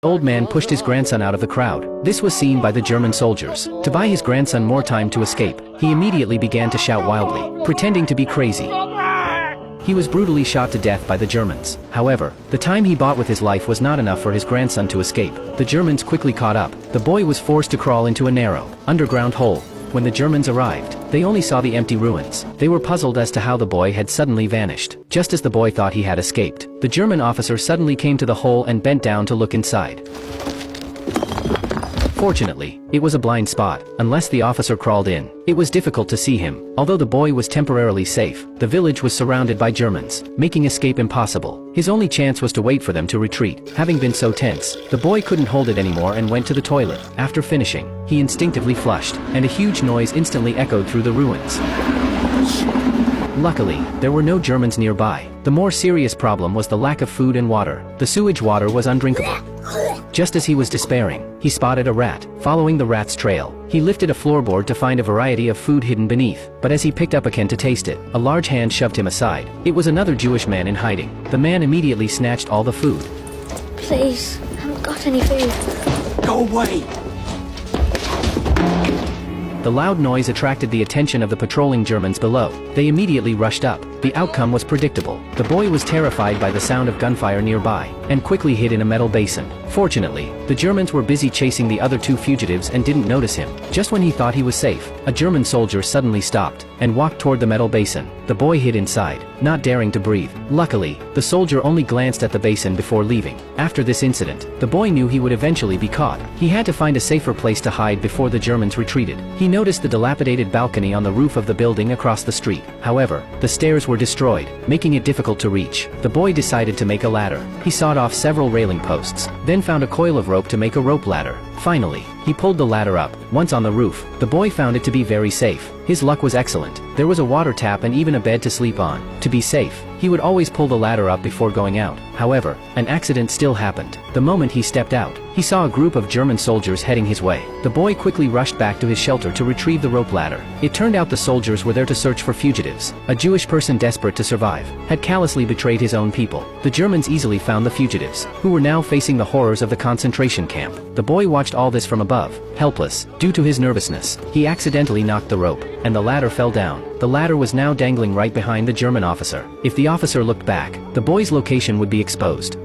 The old man pushed his grandson out of the crowd. This was seen by the German soldiers. To buy his grandson more time to escape, he immediately began to shout wildly, pretending to be crazy. He was brutally shot to death by the Germans. However, the time he bought with his life was not enough for his grandson to escape. The Germans quickly caught up. The boy was forced to crawl into a narrow, underground hole. When the Germans arrived, they only saw the empty ruins. They were puzzled as to how the boy had suddenly vanished. Just as the boy thought he had escaped, the German officer suddenly came to the hole and bent down to look inside. Fortunately, it was a blind spot. Unless the officer crawled in, it was difficult to see him. Although the boy was temporarily safe, the village was surrounded by Germans, making escape impossible. His only chance was to wait for them to retreat. Having been so tense, the boy couldn't hold it anymore and went to the toilet. After finishing, he instinctively flushed, and a huge noise instantly echoed through the ruins. Luckily, there were no Germans nearby. The more serious problem was the lack of food and water. The sewage water was undrinkable. Just as he was despairing, he spotted a rat. Following the rat's trail, he lifted a floorboard to find a variety of food hidden beneath. But as he picked up a can to taste it, a large hand shoved him aside. It was another Jewish man in hiding. The man immediately snatched all the food. Please, I haven't got any food. Go away! The loud noise attracted the attention of the patrolling Germans below. They immediately rushed up. The outcome was predictable. The boy was terrified by the sound of gunfire nearby, and quickly hid in a metal basin. Fortunately, the Germans were busy chasing the other two fugitives and didn't notice him. Just when he thought he was safe, a German soldier suddenly stopped, and walked toward the metal basin. The boy hid inside, not daring to breathe. Luckily, the soldier only glanced at the basin before leaving. After this incident, the boy knew he would eventually be caught. He had to find a safer place to hide before the Germans retreated. He noticed the dilapidated balcony on the roof of the building across the street. However, the stairs were destroyed, making it difficult to reach. The boy decided to make a ladder. He sawed off several railing posts, then found a coil of rope to make a rope ladder. Finally, he pulled the ladder up. Once on the roof, the boy found it to be very safe. His luck was excellent. There was a water tap and even a bed to sleep on. To be safe, he would always pull the ladder up before going out. However, an accident still happened. The moment he stepped out, he saw a group of German soldiers heading his way. The boy quickly rushed back to his shelter to retrieve the rope ladder. It turned out the soldiers were there to search for fugitives. A Jewish person desperate to survive had callously betrayed his own people. The Germans easily found the fugitives, who were now facing the horrors of the concentration camp. The boy watched all this from above, helpless. Due to his nervousness, he accidentally knocked the rope, and the ladder fell down. The ladder was now dangling right behind the German officer. If the officer looked back, the boy's location would be exposed.